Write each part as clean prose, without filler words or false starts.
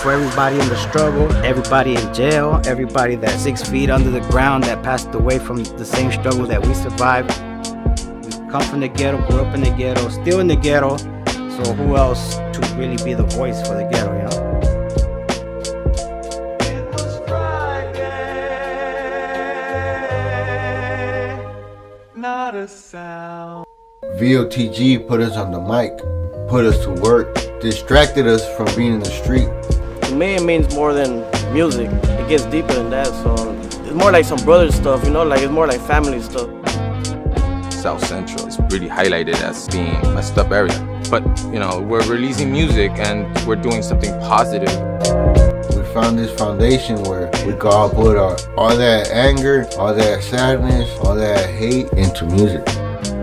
for everybody in the struggle, everybody in jail, everybody that's 6 feet under the ground that passed away from the same struggle that we survived. We come from the ghetto, grew up in the ghetto, still in the ghetto. So who else to really be the voice for the ghetto, you know? Not a sound. VOTG put us on the mic, put us to work, distracted us from being in the street. To me, it means more than music. It gets deeper than that, so it's more like some brother stuff, you know, like it's more like family stuff. South Central is really highlighted as being a messed up area. But, you know, we're releasing music and we're doing something positive. We found this foundation where we could all put all that anger, all that sadness, all that hate into music.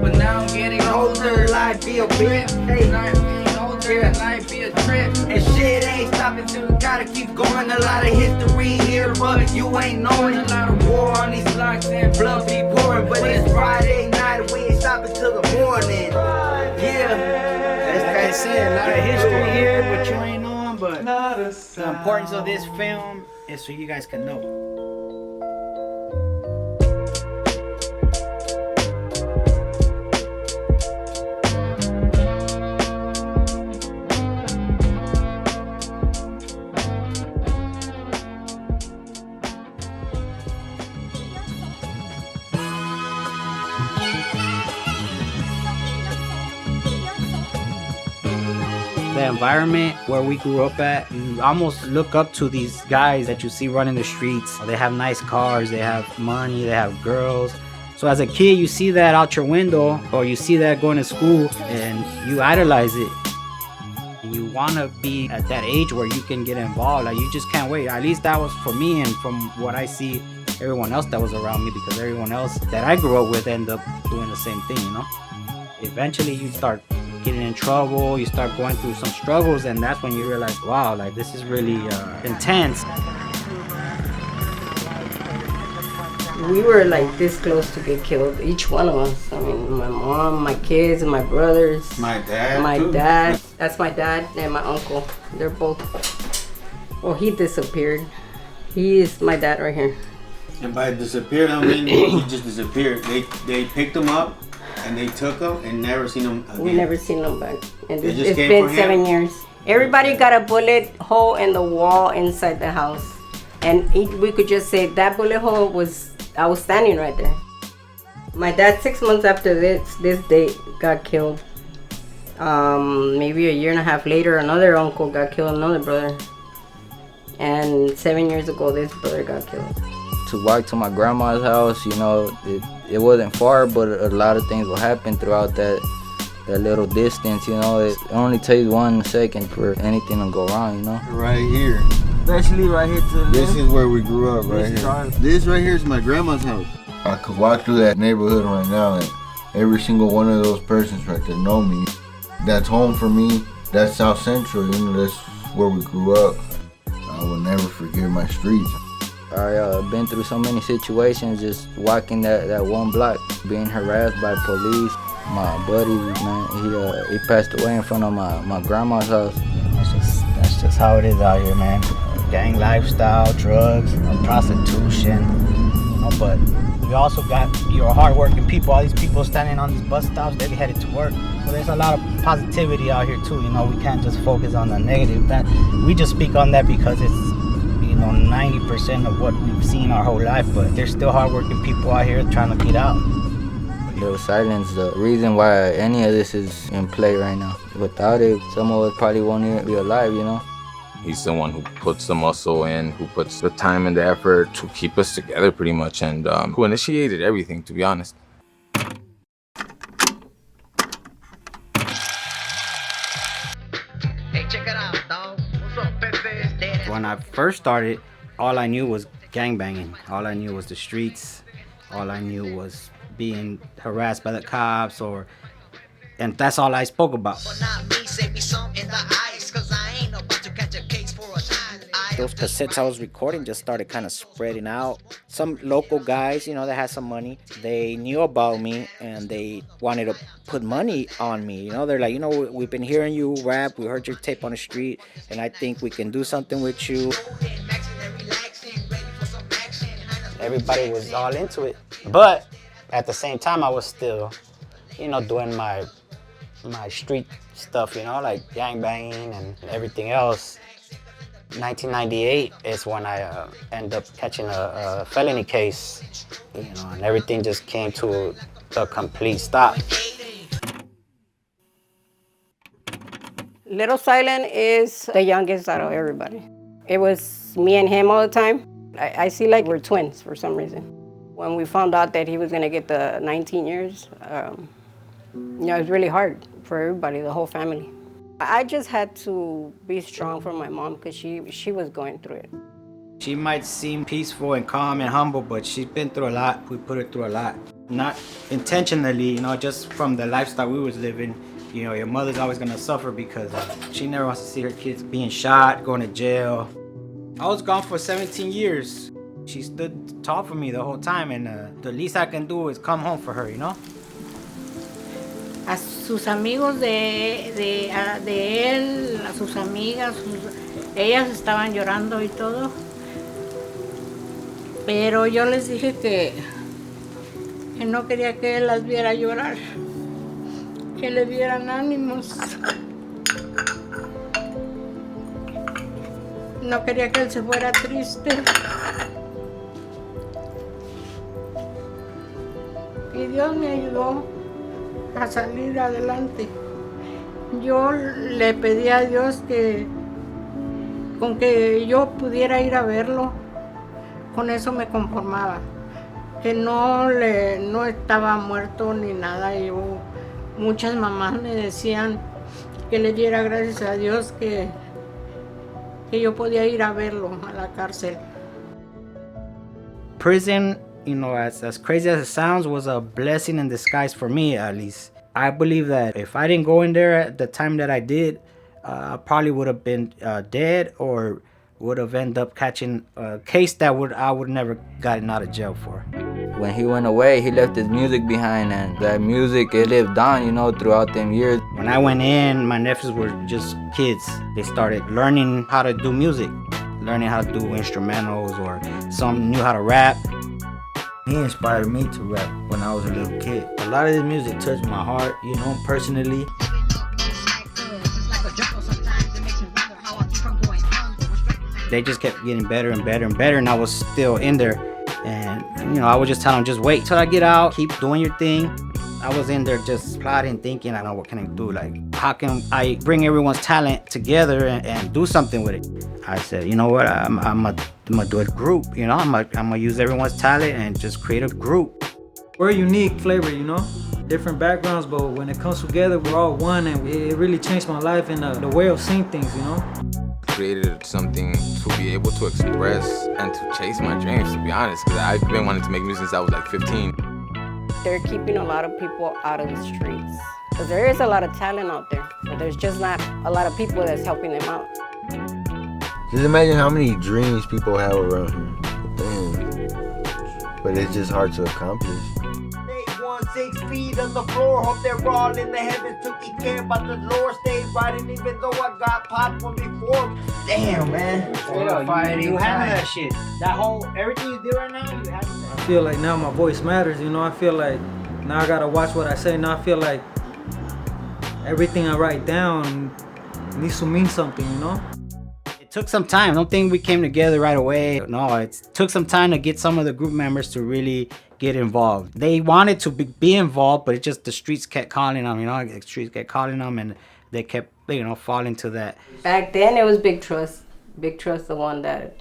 But now I'm getting older, life be a trip. Hey, life getting older, life be a trip. And shit ain't stopping till we gotta keep going. A lot of history here, but you ain't knowing. A lot of war on these blocks and blood be pouring. But it's Friday night and we ain't stopping till the morning. Yeah, That's kind of saying a lot of history here, but you ain't knowing. But the importance of this film is so you guys can know. The environment where we grew up at, you almost look up to these guys that you see running the streets. They have nice cars, they have money, they have girls. So as a kid, you see that out your window, or you see that going to school, and you idolize it. And you want to be at that age where you can get involved. Like, you just can't wait. At least that was for me, and from what I see everyone else that was around me, because everyone else that I grew up with ended up doing the same thing, you know? Eventually you start getting in trouble, you start going through some struggles, and that's when you realize, wow, like, this is really intense. We were like this close to get killed, each one of us. I mean, my mom, my kids, and my brothers. My dad. My too. dad. That's my dad and my uncle. They're both. Well, he disappeared. He is my dad right here. And by disappeared, I mean he just disappeared. They picked him up and they took him and never seen him again. We never seen him back. And They just it's came been for him? 7 years. Everybody got a bullet hole in the wall inside the house. And we could just say that bullet hole was, I was standing right there. My dad, 6 months after this date, got killed. Maybe a year and a half later, another uncle got killed, another brother. And 7 years ago, this brother got killed. To walk to my grandma's house, you know, it wasn't far, but a lot of things will happen throughout that little distance, you know. It only takes 1 second for anything to go wrong, you know. Right here. Especially right here to This is where we grew up, right here. This right here is my grandma's house. I could walk through that neighborhood right now and every single one of those persons right there know me. That's home for me. That's South Central, you know, that's where we grew up. I will never forget my streets. I've been through so many situations just walking that one block, being harassed by police. My buddy, man, he passed away in front of my grandma's house. That's just how it is out here, man. Gang lifestyle, drugs, prostitution, you know. But you also got your hardworking people. All these people standing on these bus stops, they're headed to work. So there's a lot of positivity out here too. You know, we can't just focus on the negative. That we just speak on that because it's, you know, 90% of what we've seen our whole life. But there's still hardworking people out here trying to get out. Little Silence, the reason why any of this is in play right now. Without it, some of us probably won't even be alive, you know. He's the one who puts the muscle in, who puts the time and the effort to keep us together pretty much, and who initiated everything, to be honest. Hey, check it out, dog. What's up, Pepe? When I first started, all I knew was gangbanging. All I knew was the streets. All I knew was being harassed by the cops, and that's all I spoke about. But not me, save me some in the ice, 'cause I ain't about to catch a case for a time. those cassettes I was recording just started kind of spreading out. Some local guys, that had some money, they knew about me and they wanted to put money on me. They're like, we've been hearing you rap, we heard your tape on the street, and I think we can do something with you. Everybody was all into it. But at the same time, I was still, doing my street stuff, like gangbanging and everything else. 1998 is when I ended up catching a felony case, and everything just came to a complete stop. Little Silent is the youngest out of everybody. It was me and him all the time. I see like we're twins for some reason. When we found out that he was gonna get the 19 years, it was really hard for everybody, the whole family. I just had to be strong for my mom because she was going through it. She might seem peaceful and calm and humble, but she's been through a lot. We put her through a lot. Not intentionally, just from the lifestyle we was living. Your mother's always gonna suffer because she never wants to see her kids being shot, going to jail. I was gone for 17 years. She stood tall for me the whole time, and the least I can do is come home for her, A sus amigos de él, a sus amigas, ellas estaban llorando y todo. Pero yo les dije que no quería que él las viera llorar, que le dieran ánimos. No quería que él se fuera triste. Y Dios me ayudó a salir adelante. Yo le pedí a Dios que con que yo pudiera ir a verlo, con eso me conformaba. Que no estaba muerto ni nada. Muchas mamás me decían que le diera gracias a Dios que yo podía ir a verlo a la cárcel. Prison, as crazy as it sounds, was a blessing in disguise for me, at least. I believe that if I didn't go in there at the time that I did, I probably would have been dead or would have ended up catching a case that I would never gotten out of jail for. When he went away, he left his music behind, and that music, it lived on, throughout them years. When I went in, my nephews were just kids. They started learning how to do music, learning how to do instrumentals, or some knew how to rap. He inspired me to rap when I was a little kid. A lot of this music touched my heart, personally. They just kept getting better and better and better, and I was still in there. And, I would just tell them, just wait till I get out, keep doing your thing. I was in there just plotting, thinking, I know what can I do? Like, how can I bring everyone's talent together and do something with it? I said, you know what, I'm gonna do a group, I'm gonna use everyone's talent and just create a group. We're a unique flavor, different backgrounds, but when it comes together, we're all one, and it really changed my life and the way of seeing things, Created something to be able to express and to chase my dreams, to be honest, because I've been wanting to make music since I was like 15. They're keeping a lot of people out of the streets because there is a lot of talent out there, but there's just not a lot of people that's helping them out. Just imagine how many dreams people have around here. Damn. But it's just hard to accomplish. 6 feet on the floor, hope they're all in the heavens. Took care about the Lord, stayed riding even though I got popped one before. Damn, man. You have that shit. That whole, everything you do right now, you have that. I feel like now my voice matters, I feel like now I gotta watch what I say. Now I feel like everything I write down needs to mean something, It took some time. I don't think we came together right away. No, it took some time to get some of the group members to really get involved. They wanted to be involved, but it just the streets kept calling them, the streets kept calling them, and they kept, falling to that. Back then, it was Big Trust. Big Trust, the one that,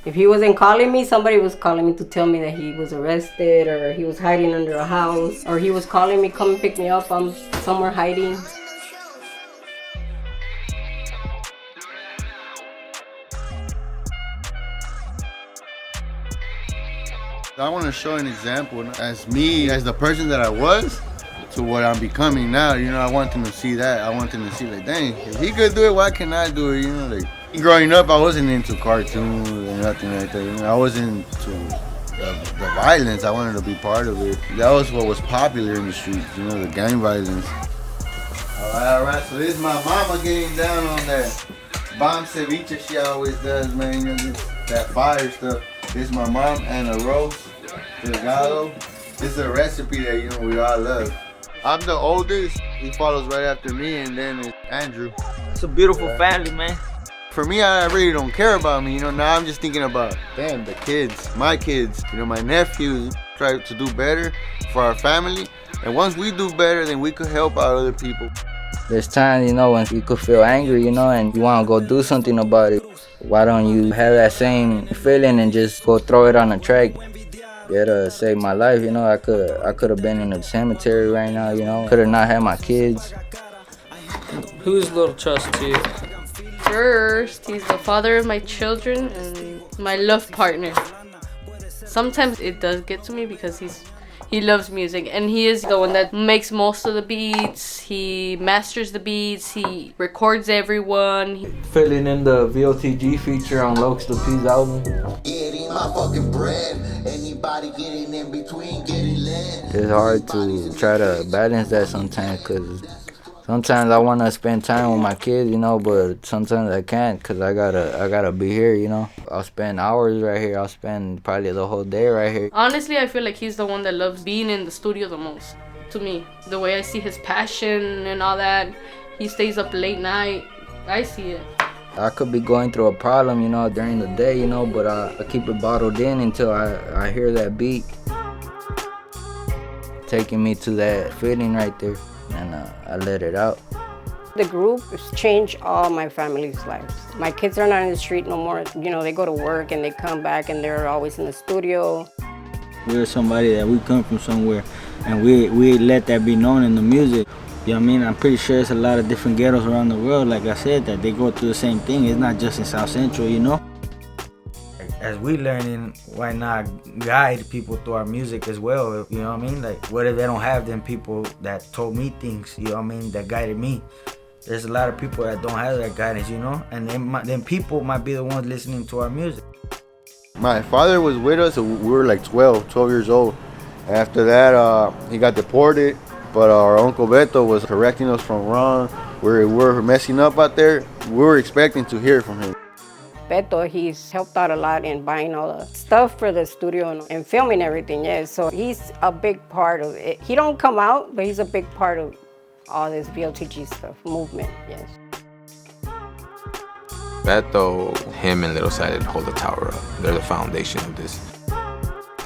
if he wasn't calling me, somebody was calling me to tell me that he was arrested, or he was hiding under a house, or he was calling me, come and pick me up, I'm somewhere hiding. I want to show an example as me, as the person that I was, to what I'm becoming now. I want them to see that. I want them to see, like, dang, if he could do it, why can't I do it? Growing up, I wasn't into cartoons or nothing like that. You know, I wasn't into the violence. I wanted to be part of it. That was what was popular in the streets, you know, the gang violence. All right. So this is my mama getting down on that bomb ceviche she always does, man. You know, that fire stuff. This is my mom, Anna Rose Delgado. This is a recipe that, you know, we all love. I'm the oldest. He follows right after me, and then it's Andrew. It's a beautiful family, man. For me, I really don't care about me, you know. Now I'm just thinking about them, the kids, my kids, you know, my nephews. Try to do better for our family, and once we do better, then we could help out other people. There's times, you know, when you could feel angry, you know, and you want to go do something about it. Why don't you have that same feeling and just go throw it on the track? It saved my life, you know. I could have been in the cemetery right now, you know. Could have not had my kids. Who's Little Trust to you? First, he's the father of my children and my love partner. Sometimes it does get to me because he loves music, and he is the one that makes most of the beats. He masters the beats. He records everyone. Filling in the VOTG feature on Lokes the P's album. Eating my fucking bread. Anybody getting in between, getting lit. It's hard to try to balance that sometimes, because sometimes I want to spend time with my kids, you know, but sometimes I can't because I gotta be here, you know. I'll spend hours right here. I'll spend probably the whole day right here. Honestly, I feel like he's the one that loves being in the studio the most. To me, the way I see his passion and all that, he stays up late night. I see it. I could be going through a problem, you know, during the day, you know, but I keep it bottled in until I hear that beat taking me to that feeling right there, and I let it out. The group has changed all my family's lives. My kids are not in the street no more. You know, they go to work and they come back and they're always in the studio. We're somebody that we come from somewhere, and we let that be known in the music. You know what I mean? I'm pretty sure there's a lot of different ghettos around the world, like I said, that they go through the same thing. It's not just in South Central, you know? As we learning, why not guide people through our music as well, you know what I mean? Like, what if they don't have them people that told me things, you know what I mean, that guided me? There's a lot of people that don't have that guidance, you know? And then people might be the ones listening to our music. My father was with us, so we were like 12 years old. After that, he got deported, but our Uncle Ghetto was correcting us from wrong. We were messing up out there. We were expecting to hear from him. Beto, he's helped out a lot in buying all the stuff for the studio and filming everything, yes. So he's a big part of it. He don't come out, but he's a big part of all this VOTG stuff, movement, yes. Ghetto, him and Little Sided hold the tower up. They're the foundation of this.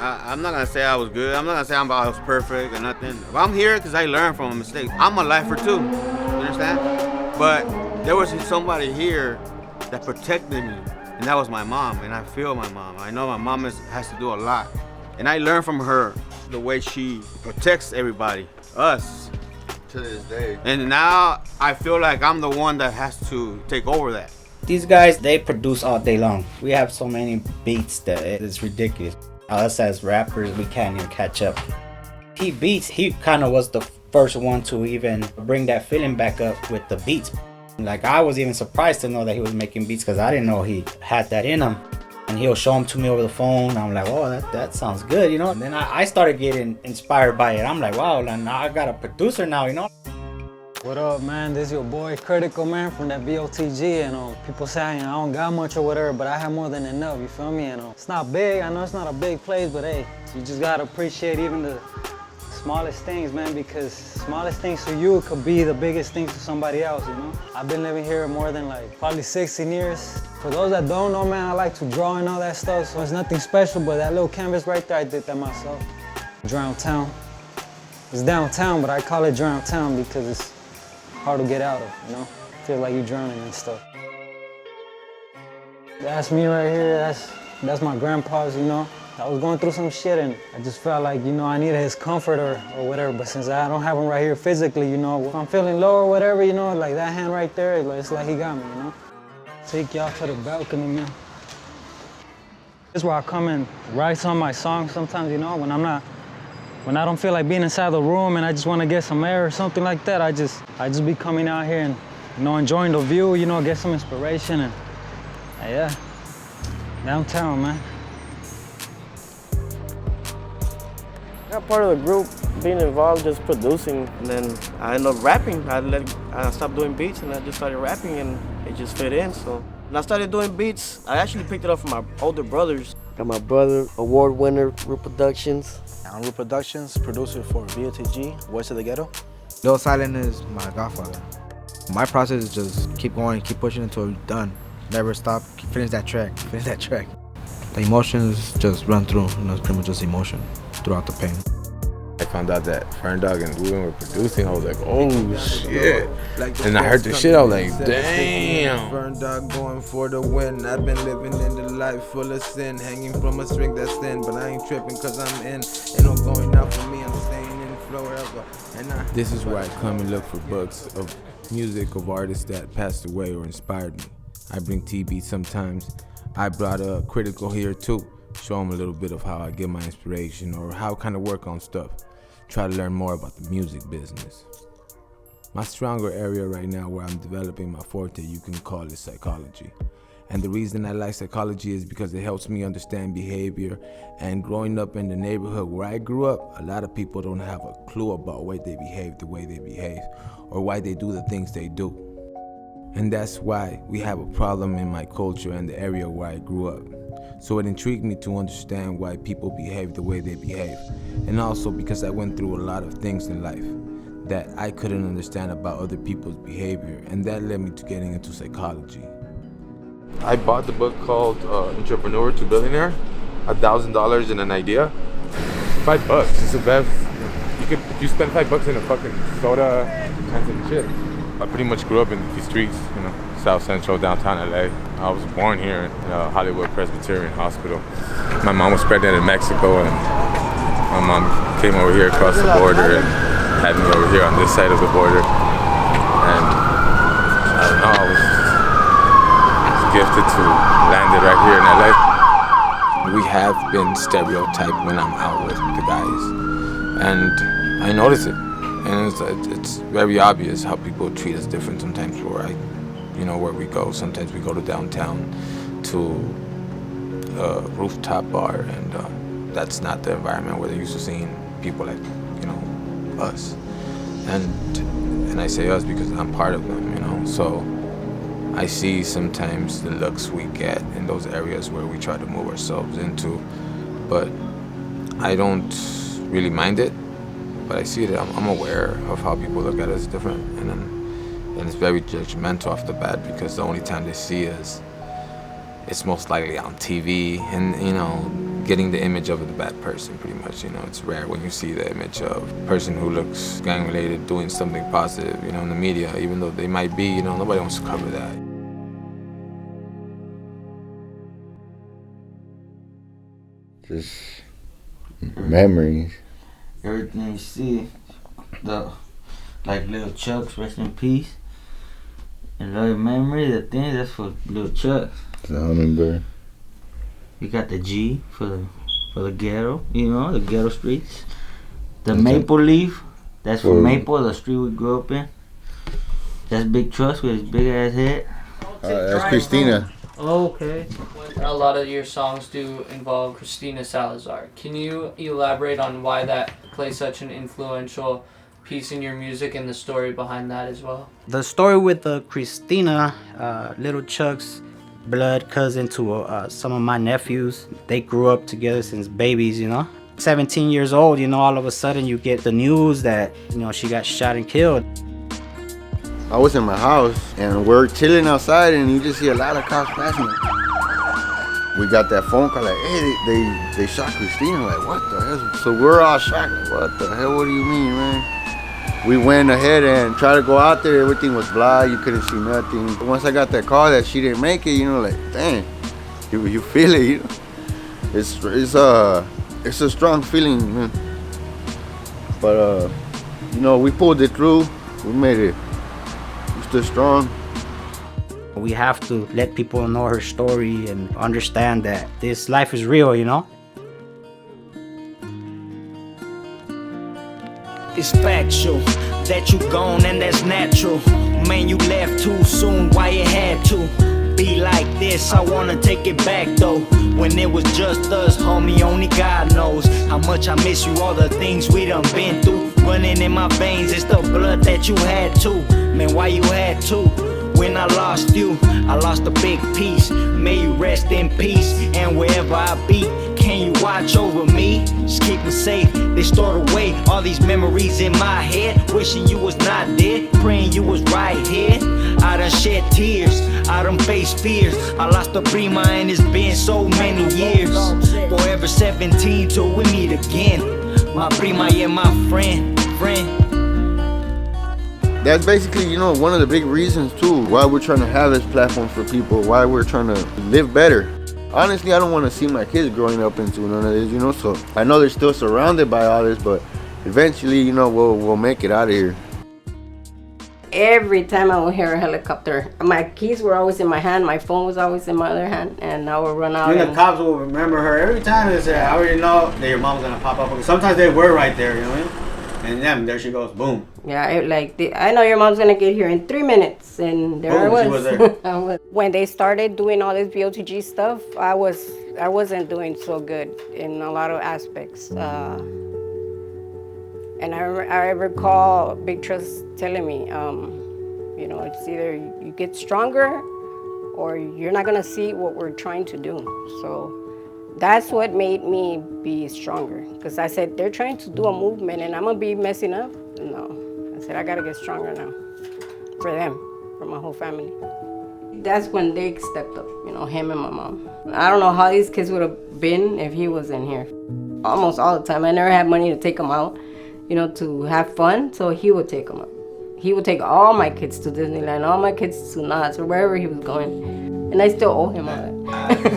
I'm not gonna say I was good. I'm not gonna say I was perfect or nothing. But I'm here because I learned from a mistake. I'm a lifer too, you understand? But there was somebody here that protected me, and that was my mom, and I feel my mom. I know my mom has to do a lot. And I learned from her the way she protects everybody, us. To this day. And now I feel like I'm the one that has to take over that. These guys, they produce all day long. We have so many beats that it's ridiculous. Us as rappers, we can't even catch up. He kind of was the first one to even bring that feeling back up with the beats. Like, I was even surprised to know that he was making beats because I didn't know he had that in him. And he'll show them to me over the phone. I'm like, oh, that sounds good, you know? And then I started getting inspired by it. I'm like, wow, now I got a producer now, you know? What up, man? This is your boy Critical, man, from that VOTG. And people say I don't got much or whatever, but I have more than enough, you feel me? And it's not big, I know it's not a big place, but hey, you just gotta appreciate even the smallest things, man, because smallest things to you could be the biggest things to somebody else, you know? I've been living here more than like probably 16 years. For those that don't know, man, I like to draw and all that stuff, so it's nothing special, but that little canvas right there, I did that myself. Drown Town. It's downtown, but I call it Drown Town because it's hard to get out of, you know? Feel like you're drowning and stuff. That's me right here, that's my grandpa's, you know? I was going through some shit and I just felt like, you know, I needed his comfort or whatever, but since I don't have him right here physically, you know, if I'm feeling low or whatever, you know, like that hand right there, it's like he got me, you know? Take y'all to the balcony, man. This is where I come and write some of my songs sometimes, you know, when I don't feel like being inside the room and I just want to get some air or something like that, I just be coming out here and, you know, enjoying the view, you know, get some inspiration and Yeah. Downtown, man. I got part of the group, being involved, just producing, and then I ended up rapping. I stopped doing beats and I just started rapping, and it just fit in. So when I started doing beats, I actually picked it up from my older brothers. Got my brother, award winner, Root Productions. I'm Root Productions, producer for BOTG, Voice of the Ghetto. Lil Silent is my godfather. My process is just keep going, keep pushing until we're done. Never stop, finish that track. The emotions just run through, it's pretty much just emotion throughout the pain. I found out that Fern Dog and Ruben were producing, I was like, oh shit. And I heard the shit, I was like, damn. Fern Dog going for the win. I've been living in the life full of sin, hanging from a string that's thin, but I ain't tripping cause I'm in. Ain't no going out for me, I'm staying in forever. This is where I come and look for books of music of artists that passed away or inspired me. I bring TB sometimes. I brought a Critical here too. Show them a little bit of how I get my inspiration or how I kind of work on stuff. Try to learn more about the music business. My stronger area right now where I'm developing my forte, you can call it psychology. And the reason I like psychology is because it helps me understand behavior. And growing up in the neighborhood where I grew up, a lot of people don't have a clue about why they behave the way they behave or why they do the things they do. And that's why we have a problem in my culture and the area where I grew up. So it intrigued me to understand why people behave the way they behave. And also because I went through a lot of things in life that I couldn't understand about other people's behavior. And that led me to getting into psychology. I bought the book called Entrepreneur to Billionaire, $1,000 in an idea. $5, it's the best. You spend $5 in a fucking soda and some shit. I pretty much grew up in these streets, South Central, downtown LA. I was born here in Hollywood Presbyterian Hospital. My mom was pregnant in Mexico, and my mom came over here across the border and had me over here on this side of the border. And I don't know, I was gifted to land it right here in LA. We have been stereotyped when I'm out with the guys, and I notice it. And it's very obvious how people treat us different sometimes where we go. Sometimes we go to downtown to a rooftop bar, and that's not the environment where they're used to seeing people like, us. And I say us because I'm part of them, So I see sometimes the looks we get in those areas where we try to move ourselves into, but I don't really mind it. But I see that I'm aware of how people look at us different, and it's very judgmental off the bat because the only time they see us, it's most likely on TV and getting the image of the bad person pretty much. It's rare when you see the image of a person who looks gang related doing something positive, in the media, even though they might be, nobody wants to cover that. Just memories. Everything you see, like Lil Chuck's, rest in peace. And Lil Memory, the thing that's for Lil Chuck. The hummingbird. You got the G for the ghetto, the ghetto streets. The Maple Leaf, that's for Maple, the street we grew up in. That's Big Trust with his big ass head. That's Christina. Oh, okay. A lot of your songs do involve Christina Salazar. Can you elaborate on why that plays such an influential piece in your music and the story behind that as well? The story with Christina, Little Chuck's blood cousin to some of my nephews. They grew up together since babies, 17 years old, all of a sudden you get the news that, she got shot and killed. I was in my house and we're chilling outside and you just see a lot of cops passing. We got that phone call like, hey, they shot Christina. Like, what the hell? So we're all shocked. Like, what the hell? What do you mean, man? We went ahead and tried to go out there. Everything was blind. You couldn't see nothing. Once I got that call that she didn't make it, like, dang, you feel it. It's a strong feeling, man. But we pulled it through. We made it. Still strong. We have to let people know her story and understand that this life is real, It's factual that you gone and that's natural. Man, you left too soon, why you had to? be like this. I wanna take it back though. When it was just us, homie, only God knows how much I miss you, all the things we done been through. Running in my veins, it's the blood that you had too. Man, why you had to? When I lost you, I lost a big piece. May you rest in peace. And wherever I be, can you watch over me? Just keep me safe. They stored away all these memories in my head. Wishing you was not dead, praying you was right here. I done shed tears, I done faced fears. I lost a prima and it's been so many years. Forever 17 till we meet again. My prima, yeah, my friend. That's basically, you know, one of the big reasons too why we're trying to have this platform for people, why we're trying to live better. Honestly, I don't want to see my kids growing up into none of this, you know, so I know they're still surrounded by all this, but eventually, you know, we'll make it out of here. Every time I would hear a helicopter, my keys were always in my hand, my phone was always in my other hand, and I would run out. And the cops will remember her every time they say, I already know that your mom's gonna pop up. Sometimes they were right there, you know what I mean? And then there she goes, boom. Yeah, I know your mom's gonna get here in 3 minutes, and there Boom, I was. she was there. I was. When they started doing all this BOTG stuff, I wasn't doing so good in a lot of aspects. And I recall Big Trust telling me, you know, it's either you get stronger or you're not gonna see what we're trying to do. So that's what made me be stronger. Because I said, they're trying to do a movement and I'm gonna be messing up. No, I said, I gotta get stronger now. For them, for my whole family. That's when they stepped up, you know, him and my mom. I don't know how these kids would have been if he was in here. Almost all the time. I never had money to take them out, you know, to have fun, so he would take them up. He would take all my kids to Disneyland, all my kids to Knott's, or wherever he was going. And I still owe him all that.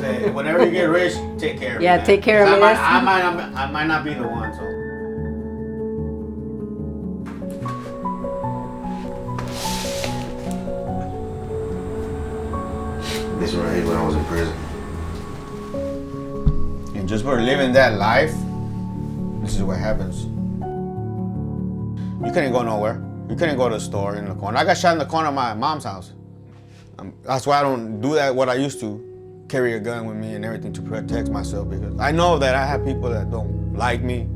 Say, whenever you get rich, take care of me. Yeah, man. take care of me. I might not be the one, so. This is what I did when I was in prison. And just for living that life, this is what happens. You couldn't go nowhere. You couldn't go to the store in the corner. I got shot in the corner of my mom's house. That's why I don't do that what I used to, carry a gun with me and everything to protect myself, because I know that I have people that don't like me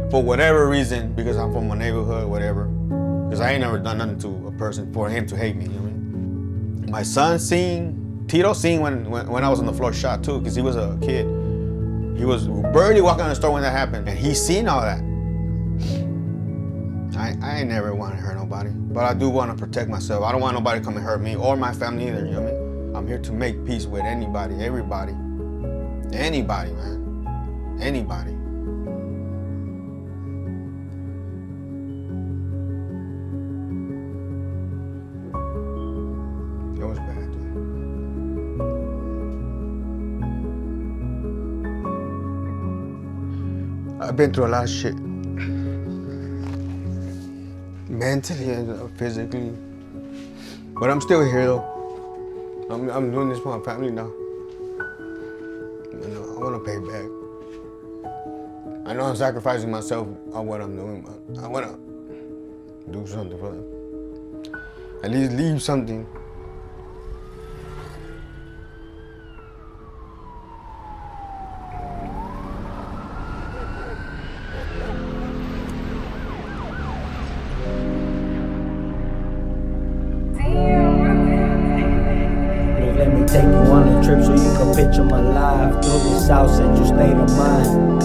for whatever reason, because I'm from a neighborhood, whatever. Because I ain't never done nothing to a person for him to hate me, you know what I mean? My son Tito seen when I was on the floor shot too, because he was a kid. He was barely walking on the store when that happened, and he seen all that. I ain't never want to hurt nobody, but I do want to protect myself. I don't want nobody to come and hurt me or my family either, you know what I mean? I'm here to make peace with anybody, everybody. Anybody, man. Anybody. It was bad, dude. I've been through a lot of shit. Mentally and physically, but I'm still here though. I'm doing this for my family now. I want to pay back. I know I'm sacrificing myself on what I'm doing, but I want to do something for them. At least leave something. Let me take you on a trip so you can picture my life through the South Central state of mind.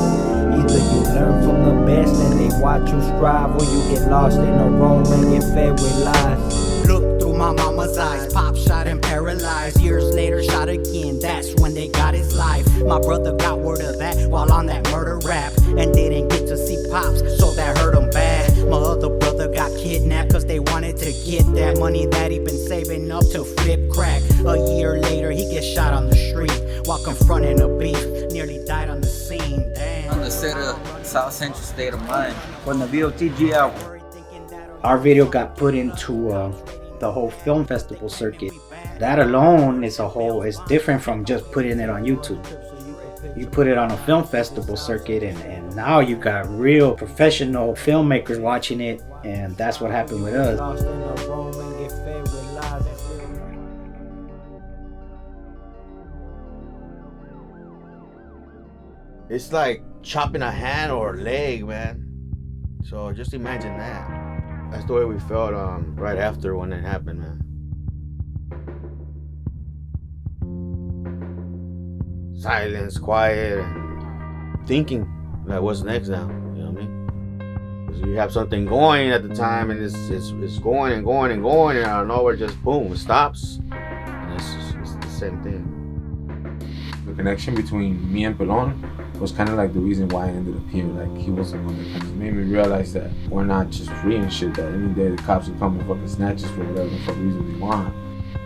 Either you learn from the best and they watch you strive, or you get lost in the wrong and get fed with lies. Look through my mama's eyes, pop shot and paralyzed. Years later, shot again, that's when they got his life. My brother got word of that while on that murder rap, and didn't get to see pops, so that hurt him bad. My other brother got kidnapped cause they wanted to get that money that he been saving up to flip crack. A year later, he gets shot on the street while confronting a beef, nearly died on the scene. Damn. On the set of South Central State of Mind from the VOTG album. Our video got put into the whole film festival circuit. That alone is it's different from just putting it on YouTube. You put it on a film festival circuit, and now you got real professional filmmakers watching it, and that's what happened with us. It's like chopping a hand or a leg, man. So just imagine that. That's the way we felt right after when it happened, man. Silence, quiet, and thinking like what's next now. You know what I mean? Because you have something going at the time, and it's going and going and going, and out of nowhere, just boom, it stops. And it's the same thing. The connection between me and Pelon was kind of like the reason why I ended up here. Like, he was the one that kind of made me realize that we're not just free and shit, that any day the cops will come and fucking snatch us for whatever the fuck reason they want.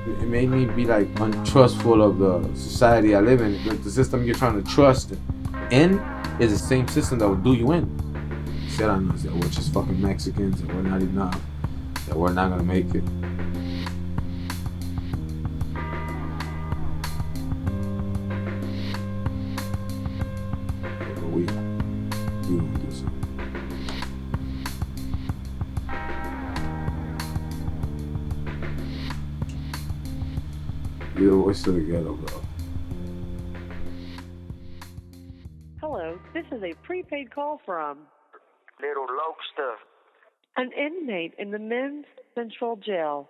It made me be like untrustful of the society I live in. The system you're trying to trust in is the same system that will do you in. Said on us that we're just fucking Mexicans and we're not enough, that we're not gonna make it. But we gonna do something. You're the voice of the ghetto, bro. Hello, this is a prepaid call from Little Lokester. an inmate in the men's central jail.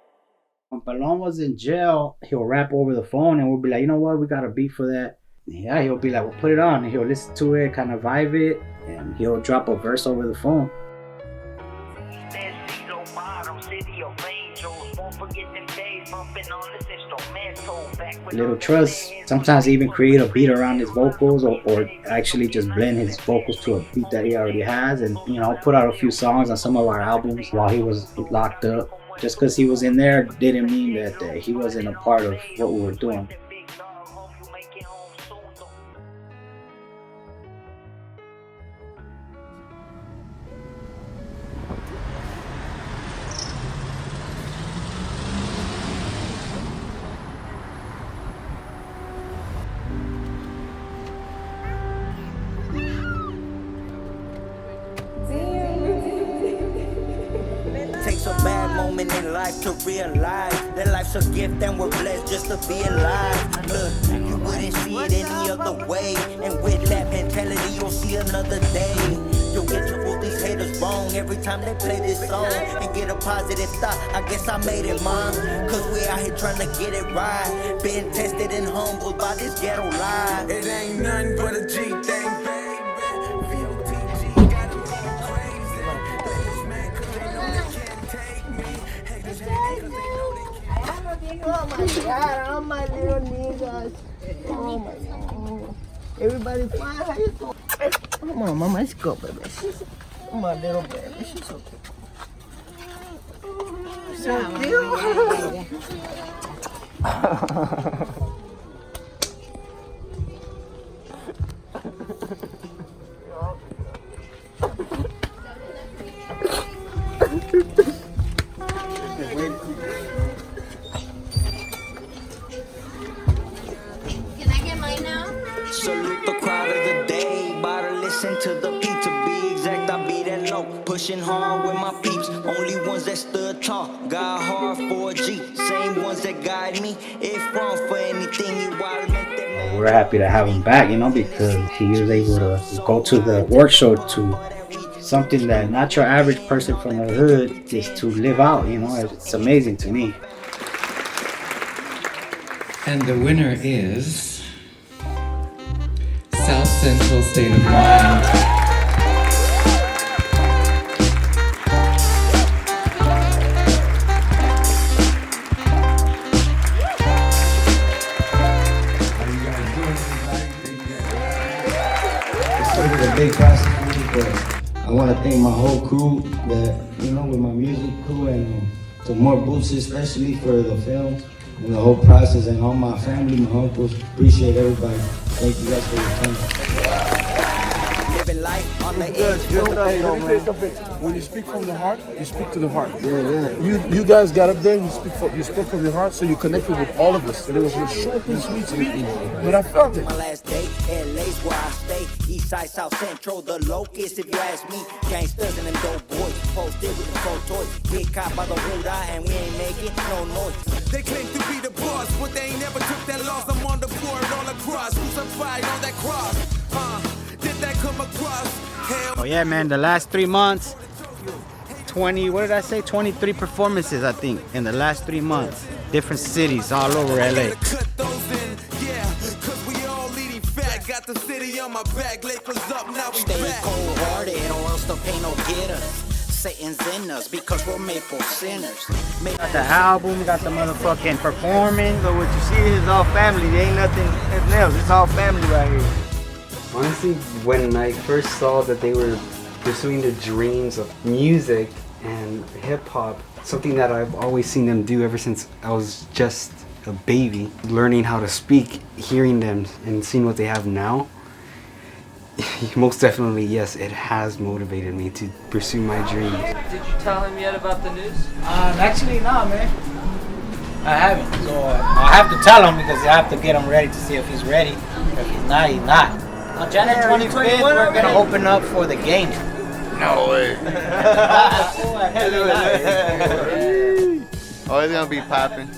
When Pelon was in jail, he'll rap over the phone and we'll be like, you know what, we got a beat for that. Yeah, he'll be like, well, put it on. And he'll listen to it, kind of vibe it, and he'll drop a verse over the phone. Little Trust sometimes even create a beat around his vocals or actually just blend his vocals to a beat that he already has, and you know, put out a few songs on some of our albums while he was locked up. Just because he was in there didn't mean that he wasn't a part of what we were doing. Takes a bad moment in life to realize that life's a gift and we're blessed just to be alive. Look, you wouldn't see it any other way, and with that mentality you'll see another day. You'll get to prove these haters wrong every time they play this song and get a positive thought. I guess I made it mine, cause we out here trying to get it right. Being tested and humbled by this ghetto life. It ain't nothing but a G thing, baby. Oh my God, all my little niggas. Oh my God. Everybody fine, how you doing? Come on, mama, let's go, baby. My little baby, she's so cute. So cute. Salute the crowd of the day, about to listen to the beat. To be exact, I be that low, pushing hard with my peeps. Only ones that stood tall, got hard for a G. Same ones that guide me, if wrong for anything, you wild make that man. We're happy to have him back, you know, because he was able to go to the work show to something that not your average person from the hood just to live out, you know. It's amazing to me. And the winner is South Central State of Mind. It's a big process for me, but I want to thank my whole crew that, you know, with my music crew and to more boots especially for the film and the whole process, and all my family, my uncles. Appreciate everybody. Thank you guys for your time. Living life on the edge. When you speak from the heart, you speak to the heart. You guys got up there, you spoke from your heart, so you connected with all of us. And it was a short and sweet speech, but I felt it. My last day, LA's where I stay. East side, South Central, the locust, if you ask me. Gangsters and them dope boys, posted with the pro toys. Get caught by the hood eye and we ain't making no noise. They claim to be the boss, but they ain't never took that loss. I'm on the board all across, crucified on that cross. They Oh yeah, man, the last 3 months, 23 performances, I think, in the last 3 months. Different cities all over LA. Got the city on my back, Lakers up, now we stay cold-hearted or else the pain will get us. Satan's in us because we're made for sinners. Got the album, got the motherfucking performance. So what you see is all family. There ain't nothing else. It's all family right here. Honestly, when I first saw that they were pursuing the dreams of music and hip-hop, something that I've always seen them do ever since I was just a baby, learning how to speak, hearing them and seeing what they have now, most definitely, yes, it has motivated me to pursue my dreams. Did you tell him yet about the news? Actually, no, man. I haven't. So I'll have to tell him because I have to get him ready to see if he's ready. If he's not, he's not. On January 25th, we're going to open up for the game. No way. Oh, it's gonna be popping.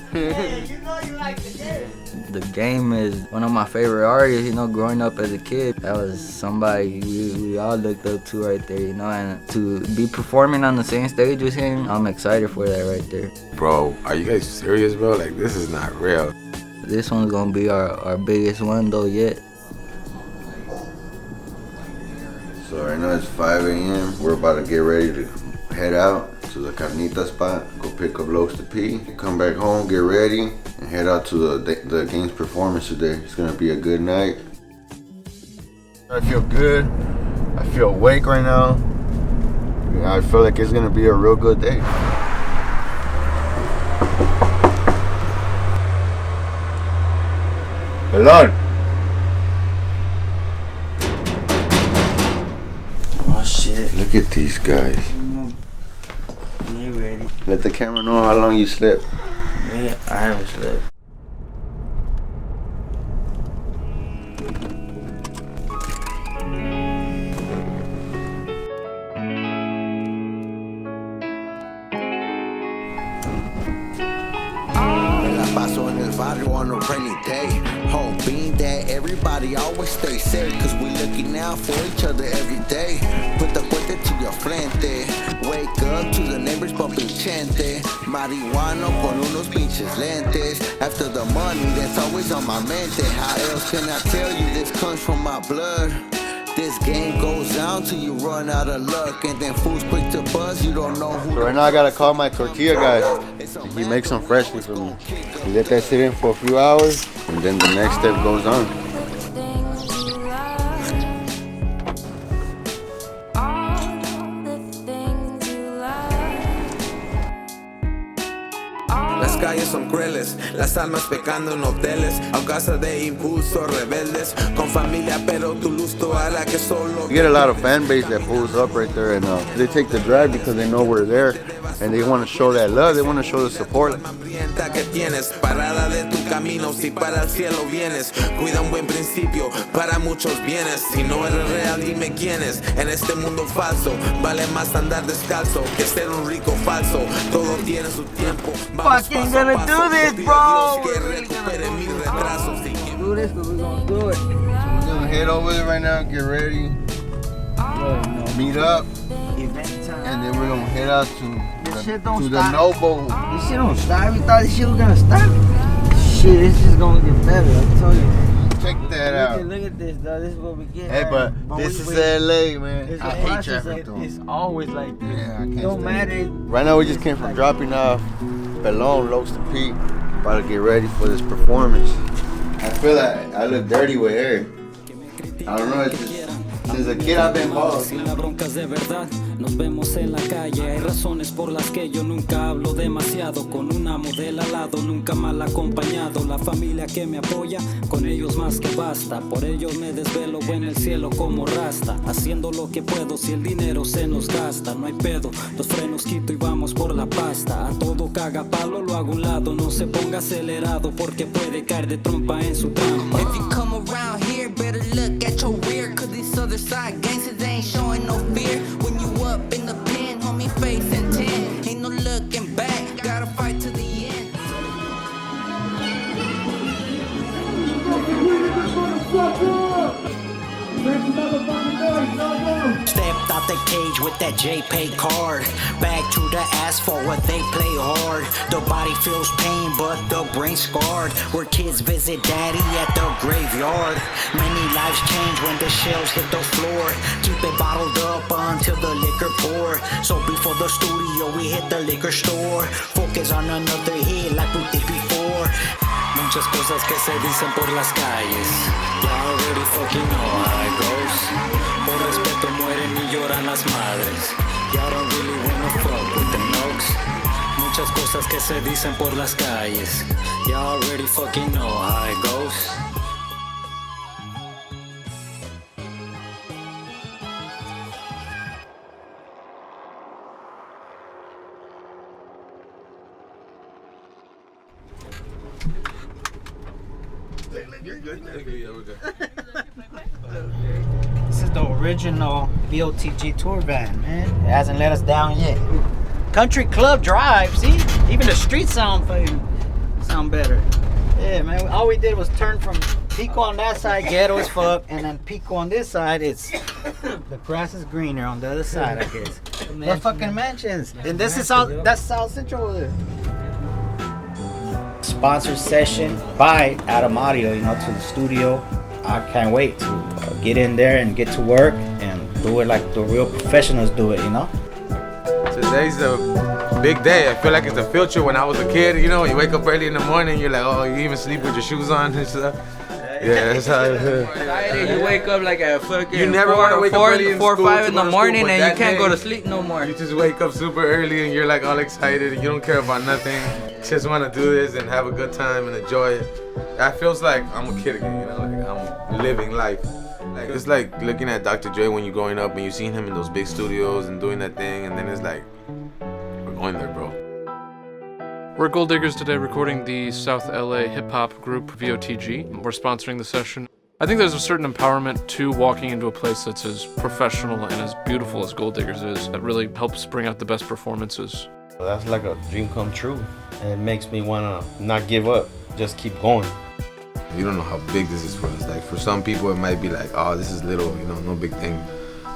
The Game is one of my favorite artists, you know, growing up as a kid. That was somebody we all looked up to right there, you know, and to be performing on the same stage with him, I'm excited for that right there. Bro, are you guys serious, bro? Like, this is not real. This one's gonna be our biggest one though yet. So right now it's 5 a.m. We're about to get ready to head out to the carnita spot, go pick up Lokes to P, come back home, get ready, and head out to the game's performance today. It's gonna be a good night. I feel good. I feel awake right now. I feel like it's gonna be a real good day. Hello. Oh shit. Look at these guys. You ready? Let the camera know how long you slept. Yeah, I haven't slept. Paso en el barrio on a rainy day. Hoping that everybody always stays safe, cause we looking out for each other every day. Put the cuete to your frente. Wake up to the neighbors bumping chente. Marihuana con unos pinches lentes. After the money that's always on my mente. How else can I tell you this comes from my blood? This game goes on till you run out of luck, and then fools quick to buzz, you don't know who. So right now I gotta call my tortilla guy. He makes them freshly for me. We let that sit in for a few hours, and then the next step goes on. Las calles son crueles, las almas pecando en hoteles, a causa de impulsos rebeldes, con familia pero tu luz toda la que solo. We get a lot of fan base that pulls up right there, and they take the drive because they know we're there, and they want to show that love, they want to show the support. Que tienes parada de tu camino, si para el cielo vienes, cuida un buen principio para muchos bienes. Si no eres real, dime quiénes. En este mundo falso vale más andar descalzo que ser un rico falso. Todo tiene su tiempo. Fucking gonna do this, bro. Que recupere mis retrasos. Do this, but we're gonna do it. So we're gonna head over there right now, get ready, meet up, and then we're gonna head out to the Noble. This shit don't stop. You thought this shit was gonna stop? Shit, it's just gonna get better. I told you. Check that out. Look at this, though. This is what we get. Hey, but this is LA, man. I hate traffic though. It's always like this. Yeah, I can't Don't matter. Right now we just came from dropping off Pelon, Lokes to P. About to get ready for this performance. I feel like I look dirty with hair. I don't know, it's just, since a kid I've been bald. Nos vemos en la calle, hay razones por las que yo nunca hablo demasiado. Con una modelo al lado, nunca mal acompañado. La familia que me apoya, con ellos más que basta. Por ellos me desvelo en el cielo como rasta. Haciendo lo que puedo si el dinero se nos gasta. No hay pedo, los frenos quito y vamos por la pasta. A todo caga palo, lo hago a un lado. No se ponga acelerado porque puede caer de trompa en su trampa. If you come around here, better look at your rear, cause these other side gangsters ain't showing no fear. When you up in the pen, homie, face and 10. Ain't no looking back, gotta fight to the end. Make some motherfucking noise. the cage with that JPay card. Back to the asphalt where they play hard. The body feels pain, but the brain scarred. Where kids visit daddy at the graveyard. Many lives change when the shells hit the floor. Keep it bottled up until the liquor pour. So before the studio, we hit the liquor store. Focus on another hit like we did before. Muchas cosas que se dicen por las calles. You already fucking know how it goes. Por respeto mueren y lloran las madres. Y'all don't really wanna fuck with the Noaks. Muchas cosas que se dicen por las calles. You already fucking know how it goes. This is the original VOTG tour van, man. It hasn't let us down yet. Country Club Drive, see? Even the streets sound better. Yeah, man. All we did was turn from Pico on that side, ghetto as fuck, and then Pico on this side, it's the grass is greener on the other side, I guess. The fucking mansions. And this is that's South Central over there. Sponsored session by Adam Audio, you know, to the studio. I can't wait to get in there and get to work and do it like the real professionals do it, you know? Today's a big day. I feel like it's a future. When I was a kid, you know, you wake up early in the morning, you're like, oh, you even sleep with your shoes on and stuff. Yeah, that's how it is. You wake up like at fucking you never want to wake up early in 4 or 5 in the school, morning and you can't day, go to sleep no more. You just wake up super early and you're like all excited and you don't care about nothing. You just want to do this and have a good time and enjoy it. That feels like I'm a kid again, you know, like I'm living life. Like it's like looking at Dr. Dre when you're growing up and you've seen him in those big studios and doing that thing, and then it's like, we're going there, bro. We're Gold Diggers today recording the South LA hip-hop group VOTG. We're sponsoring the session. I think there's a certain empowerment to walking into a place that's as professional and as beautiful as Gold Diggers is that really helps bring out the best performances. That's like a dream come true. And it makes me want to not give up, just keep going. You don't know how big this is for us. Like for some people it might be like, oh, this is little, you know, no big thing.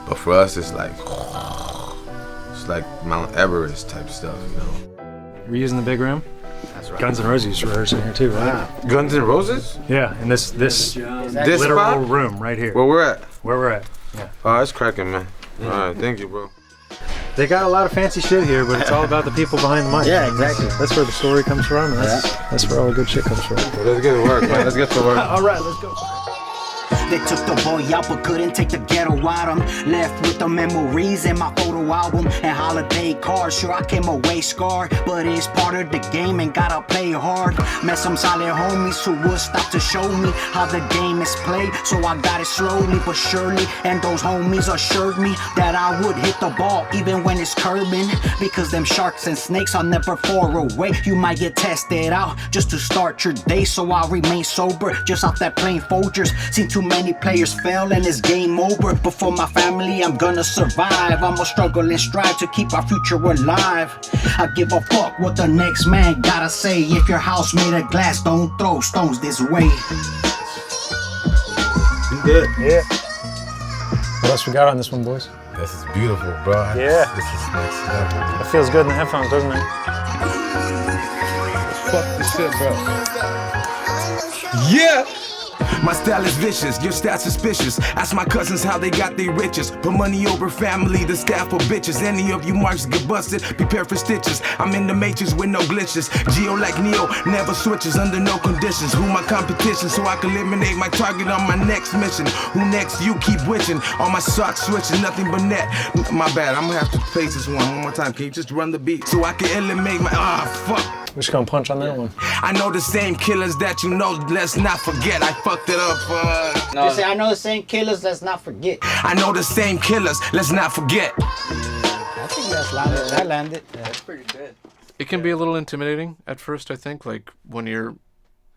But for us it's like Mount Everest type stuff, you know. We're using the big room. That's right. Guns N' Roses rehearsing here too, right? Wow. Guns N' Roses? Yeah, in this literal spot? Room right here. Where we're at? Where we're at, yeah. Oh, that's cracking, man. All right, thank you, bro. They got a lot of fancy shit here, but it's all about the people behind the mic. Yeah, exactly. That's where the story comes from, and that's where all the good shit comes from. Well, let's get to work, man. Let's get to work. All right, let's go. They took the boy out but couldn't take the ghetto out him. Left with the memories in my photo album and holiday cards. Sure, I came away scarred, but it's part of the game and gotta play hard. Met some solid homies who would stop to show me how the game is played. So I got it slowly but surely, and those homies assured me that I would hit the ball even when it's curbing. Because them sharks and snakes are never far away. You might get tested out just to start your day. So I remain sober, just off that plain Folgers. Seen too many players fail and it's game over. But for my family, I'm gonna survive. I'ma struggle and strive to keep our future alive. I give a fuck what the next man gotta say. If your house made of glass, don't throw stones this way. You good? Yeah. What else we got on this one, boys? This is beautiful, bro. Yeah. This is next level. It feels good in the headphones, doesn't it? Fuck this shit, bro. Yeah! My style is vicious, your style suspicious. Ask my cousins how they got their riches. Put money over family, the staff for bitches. Any of you marks get busted, prepare for stitches. I'm in the matrix with no glitches. Geo like Neo, never switches under no conditions. Who my competition so I can eliminate my target on my next mission. Who next? You keep witching. All my socks switching, nothing but net. My bad, I'm gonna have to face this one more time. Can you just run the beat so I can eliminate my, fuck. We're just gonna punch on that one. I know the same killers that you know, let's not forget. I fucked it up for... No. You say, I know the same killers, let's not forget. I know the same killers, let's not forget. I think that's landed. That landed. Yeah, that's pretty good. It can be a little intimidating at first, I think, like when you're,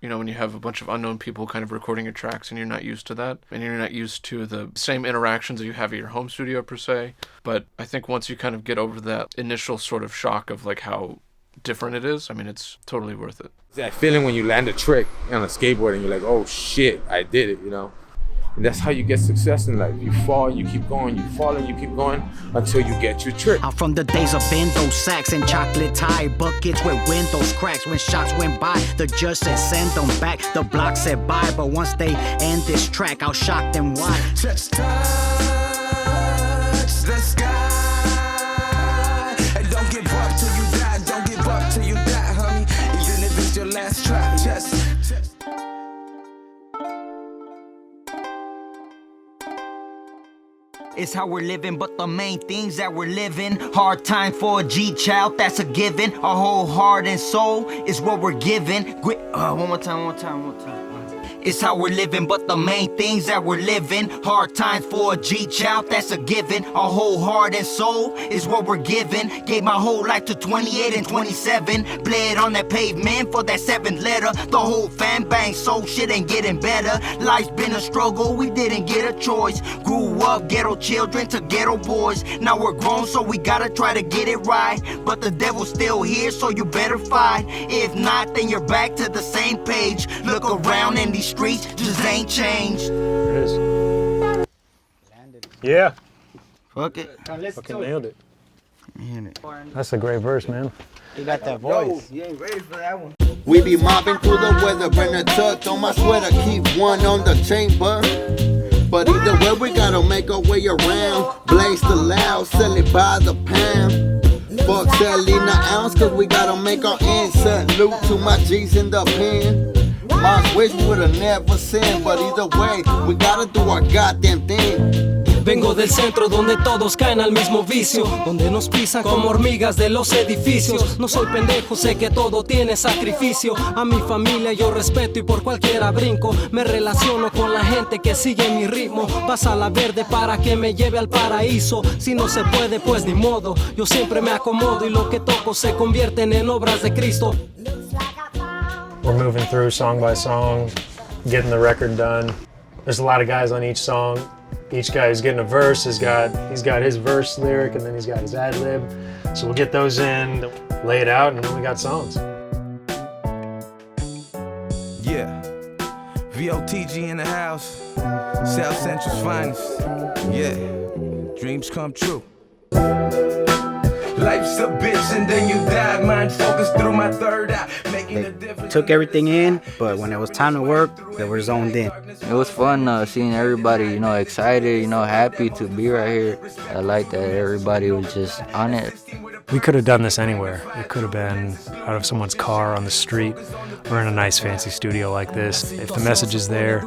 you know, when you have a bunch of unknown people kind of recording your tracks and you're not used to that, and you're not used to the same interactions that you have at your home studio per se. But I think once you kind of get over that initial sort of shock of like how different it is, I mean, it's totally worth it. That feeling when you land a trick on a skateboard and you're like, oh shit, I did it, you know? And that's how you get success in life. You fall and you keep going, you fall and you keep going until you get your trick. I'm from the days of bendo sacks and chocolate tie buckets with windows cracks. When shots went by, the judge said send them back. The block said bye, but once they end this track, I'll shock them why. Touch the sky. And don't give up till you die. Don't give up till you die, honey. Even if it's your last try. Just It's how we're living, but the main things that we're living. Hard time for a G child, that's a given. Our whole heart and soul is what we're giving. One more time. It's how we're living, but the main things that we're living. Hard times for a G child, that's a given. Our whole heart and soul is what we're giving. Gave my whole life to 28 and 27. Bled on that pavement for that 7th letter. The whole fan bang, so shit ain't getting better. Life's been a struggle, we didn't get a choice. Grew up ghetto children to ghetto boys. Now we're grown, so we gotta try to get it right. But the devil's still here, so you better fight. If not, then you're back to the same page. Look around and these streets just ain't changed. There it is. Yeah. Fuck it. Fucking nailed it. Man. That's a great verse, man. You got that voice. You ain't ready for that one. We be mobbing through the weather, bring a tuck on my sweater, keep one on the chamber. But either way, we gotta make our way around. Blaze the loud, sell it by the pound. Fuck selling an ounce, cause we gotta make our ends. Salute to my G's in the pen. My wish would've never sinned, but either way, we gotta do our goddamn thing. Vengo del centro donde todos caen al mismo vicio, donde nos pisan como hormigas de los edificios. No soy pendejo, sé que todo tiene sacrificio. A mi familia yo respeto y por cualquiera brinco. Me relaciono con la gente que sigue mi ritmo. Pasa la verde para que me lleve al paraíso. Si no se puede, pues ni modo. Yo siempre me acomodo y lo que toco se convierten en obras de Cristo. We're moving through song by song, getting the record done. There's a lot of guys on each song. Each guy is getting a verse. He's got his verse lyric, and then he's got his ad lib. So we'll get those in, lay it out, and then we got songs. Yeah, VOTG in the house, South Central's finest. Yeah, dreams come true. Life's a bitch and then you die. Mind focused through my third eye, making a difference. Took everything in, but when it was time to work, they were zoned in. It was fun seeing everybody, excited, happy to be right here. I like that everybody was just on it. We could have done this anywhere. It could have been out of someone's car on the street or in a nice fancy studio like this. If the message is there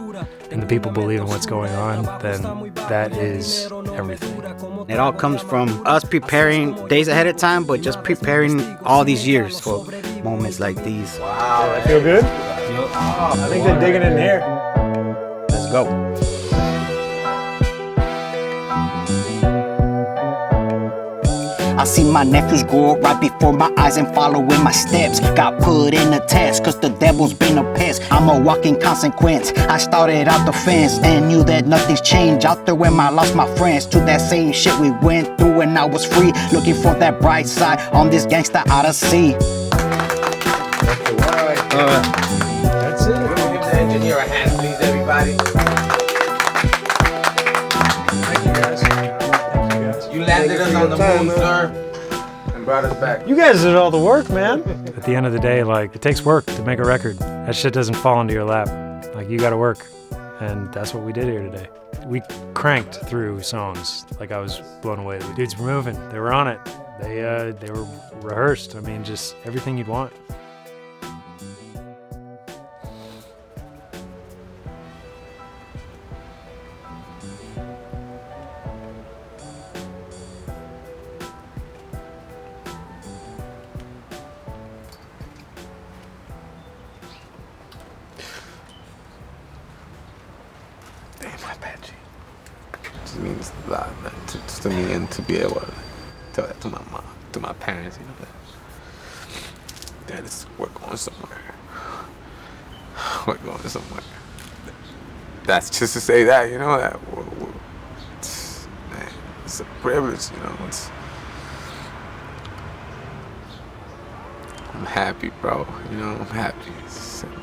and the people believe in what's going on, then that is everything. It all comes from us preparing days ahead of time, but just preparing all these years for moments like these. Wow, that feel good? I think they're digging in here. Let's go. I see my nephews grow up right before my eyes and following my steps. Got put in a test, cause the devil's been a pest. I'm a walking consequence. I started out the fence and knew that nothing's changed out there when I lost my friends. To that same shit we went through when I was free. Looking for that bright side on this gangsta out of sea. That's it. Give the engineer a hand, please, everybody. You landed us on the moon, sir, and brought us back. You guys did all the work, man. At the end of the day, it takes work to make a record. That shit doesn't fall into your lap. You gotta work. And that's what we did here today. We cranked through songs. I was blown away. The dudes were moving. They were on it. They were rehearsed. Just everything you'd want. It means a lot, man, to me, and to be able to tell that to my mom, to my parents, that we're going somewhere. We're going somewhere. That's just to say that, that it's a privilege, I'm happy, bro. I'm happy. It's simple.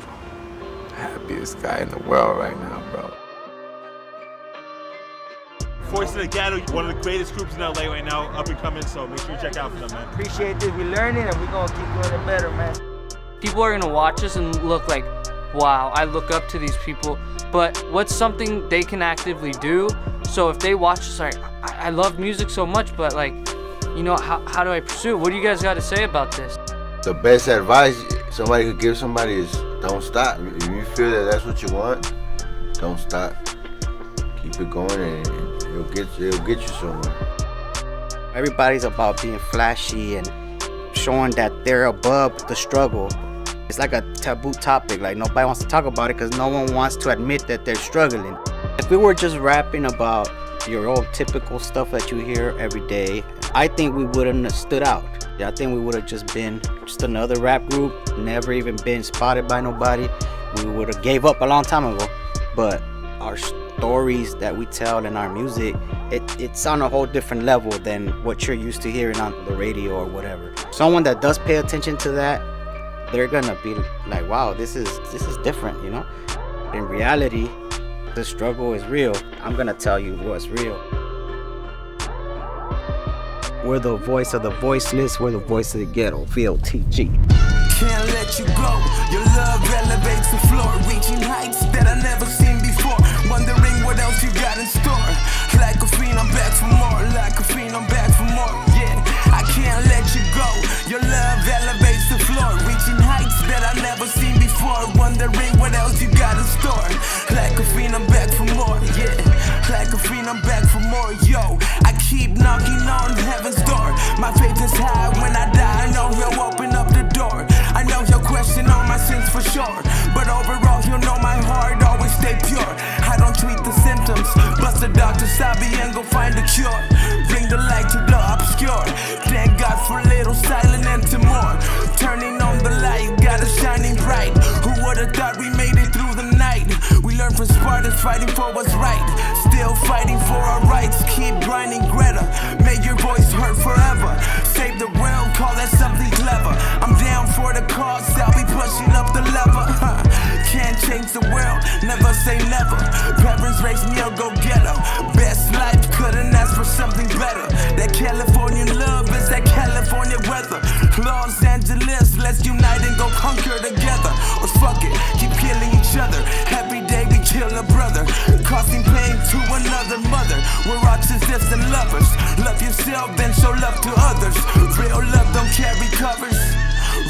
Happiest guy in the world right now, bro. Voice of the Ghetto, one of the greatest groups in LA right now, up and coming, so make sure you check out for them, man. Appreciate this. We're learning and we're going to keep doing it better, man. People are going to watch us and look like, wow, I look up to these people. But what's something they can actively do? So if they watch us, like, I love music so much, but like, you know, how do I pursue it? What do you guys got to say about this? The best advice somebody could give somebody is don't stop. If you feel that that's what you want, don't stop. Keep it going and it'll get you somewhere. Everybody's about being flashy and showing that they're above the struggle. It's like a taboo topic, like nobody wants to talk about it because no one wants to admit that they're struggling. If we were just rapping about your old typical stuff that you hear every day, I think we wouldn't have stood out. I think we would have just been just another rap group, never even been spotted by nobody. We would have gave up a long time ago. But our stories that we tell in our music, it's on a whole different level than what you're used to hearing on the radio or whatever. Someone that does pay attention to that, they're gonna be like, wow, this is different, you know? In reality, the struggle is real. I'm gonna tell you what's real. We're the voice of the voiceless, we're the voice of the ghetto, VOTG. Can't let you go, your love elevates the floor, reaching heights that I never seen before, wondering what else you got in store. Like a fiend, I'm back for more, like a fiend, I'm back for more, yeah. I can't let you go, your love elevates the floor, reaching heights that I never seen before, wondering what else you got in store. Like a fiend, I'm back for more, yeah. Like a fiend, I'm back for more, yo. I keep knocking on heaven's door. My faith is high when I die, I know he'll open up the door. I know he'll question all my sins for sure, but overall he'll know my heart always stay pure. I don't treat the symptoms, bust the doctor Sabi and go find a cure. Bring the light to the obscure. Thank God for little silent and to more. Turning on the light, got it shining bright. Who would've thought we made it through the night? We learned from Spartans fighting for what's right, still fighting for our rights. Keep grinding, Greta. May your voice hurt forever. Save the world, call that something clever. I'm down for the cause, I'll be pushing up the lever. Can't change the world, never say never. Parents raised me a go-getter. Best life, couldn't ask for something better. That Californian love is that California weather. Los Angeles, let's unite and go conquer together. Or fuck it, keep killing each other. Every day we kill a brother, causing pain to another mother. We're all just distant lovers. Love yourself, then show love to others. Real love don't carry covers.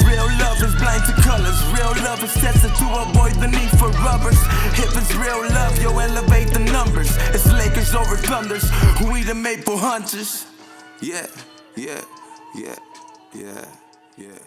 Real love is blind to colors. Real love is tested to avoid the need for rubbers. If it's real love, you'll elevate the numbers. It's Lakers over Thunders. We the Maple Hunters. Yeah, yeah, yeah, yeah, yeah.